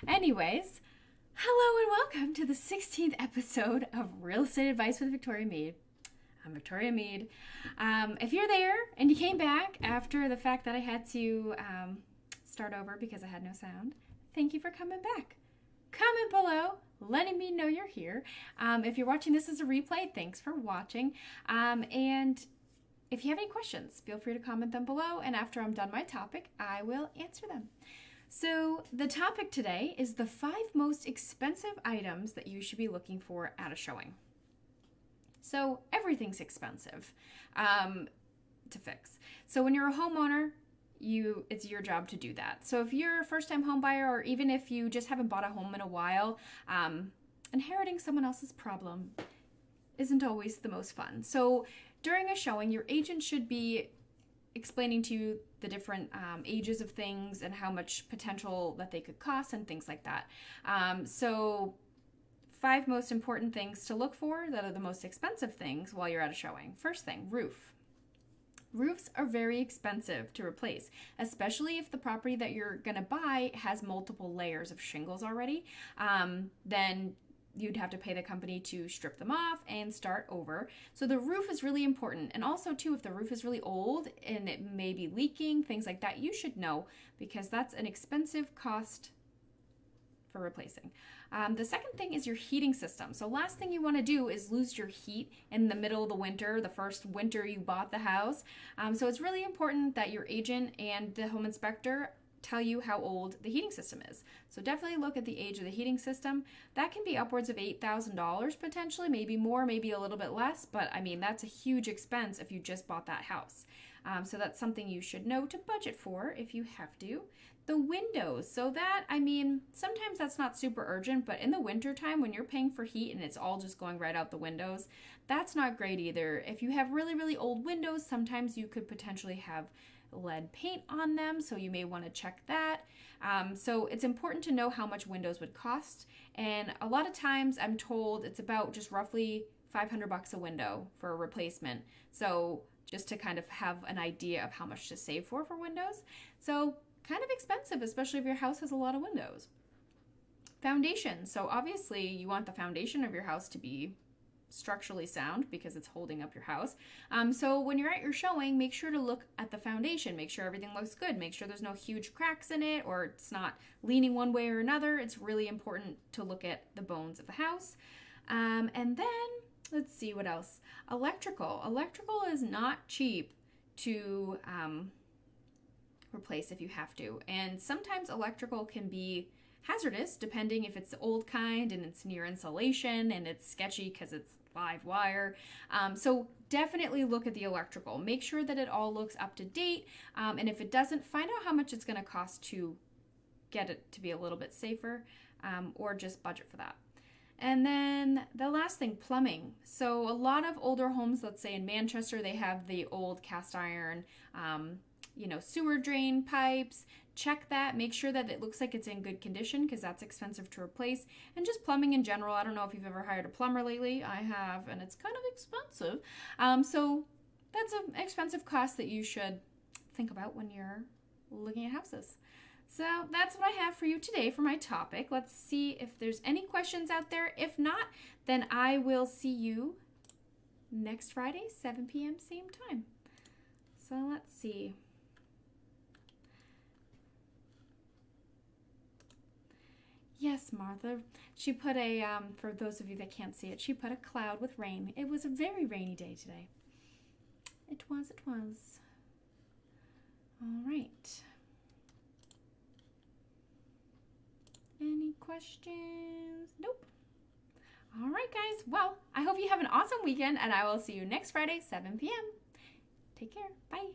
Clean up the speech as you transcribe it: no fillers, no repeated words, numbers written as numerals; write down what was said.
Anyways, hello and welcome to the 16th episode of Real Estate Advice with Victoria Mead. I'm Victoria Mead. If you're there and you came back after the fact that I had to start over because I had no sound, thank you for coming back. Comment below, letting me know you're here. If you're watching this as a replay, thanks for watching. And if you have any questions, feel free to comment them below. And after I'm done my topic, I will answer them. So the topic today is the 5 most expensive items that you should be looking for at a showing. So everything's expensive to fix. So when you're a homeowner, it's your job to do that. So if you're a first-time home buyer, or even if you just haven't bought a home in a while, inheriting someone else's problem isn't always the most fun. So during a showing, your agent should be explaining to you the different ages of things and how much potential that they could cost and things like that. So 5 most important things to look for that are the most expensive things while you're at a showing. First thing, roof. Roofs are very expensive to replace, especially if the property that you're going to buy has multiple layers of shingles already. Then you'd have to pay the company to strip them off and start over. So the roof is really important. And also too, if the roof is really old and it may be leaking, things like that, you should know, because that's an expensive cost for replacing. The second thing is your heating system. So last thing you want to do is lose your heat in the middle of the winter, the first winter you bought the house. So it's really important that your agent and the home inspector tell you how old the heating system is. So definitely look at the age of the heating system. That can be upwards of $8,000 potentially, maybe more, maybe a little bit less, but I mean, that's a huge expense if you just bought that house. So that's something you should know to budget for if you have to. The windows, so that, I mean, sometimes that's not super urgent, but in the winter time when you're paying for heat and it's all just going right out the windows, that's not great either. If you have really, really old windows, sometimes you could potentially have lead paint on them, so you may want to check that. So it's important to know how much windows would cost, and a lot of times I'm told it's about just roughly $500 a window for a replacement. So just to kind of have an idea of how much to save for windows. So kind of expensive, especially if your house has a lot of windows. Foundation. So obviously you want the foundation of your house to be structurally sound because it's holding up your house. So when you're at your showing, make sure to look at the foundation. Make sure everything looks good. Make sure there's no huge cracks in it or it's not leaning one way or another. It's really important to look at the bones of the house. And then let's see what else. Electrical. Electrical is not cheap to replace if you have to. And sometimes electrical can be hazardous depending if it's the old kind and it's near insulation and it's sketchy because it's live wire. So definitely look at the electrical. Make sure that it all looks up to date. And if it doesn't, find out how much it's going to cost to get it to be a little bit safer, or just budget for that. And then the last thing, plumbing. So a lot of older homes, let's say in Manchester, they have the old cast iron, sewer drain pipes. Check that. Make sure that it looks like it's in good condition because that's expensive to replace. And just plumbing in general. I don't know if you've ever hired a plumber lately. I have, and it's kind of expensive. So that's an expensive cost that you should think about when you're looking at houses. So that's what I have for you today for my topic. Let's see if there's any questions out there. If not, then I will see you next Friday, 7 p.m., same time. So let's see. Yes, Martha. She put for those of you that can't see it, she put a cloud with rain. It was a very rainy day today. It was. All right. Any questions? Nope. All right, guys. Well, I hope you have an awesome weekend, and I will see you next Friday, 7 p.m. Take care. Bye.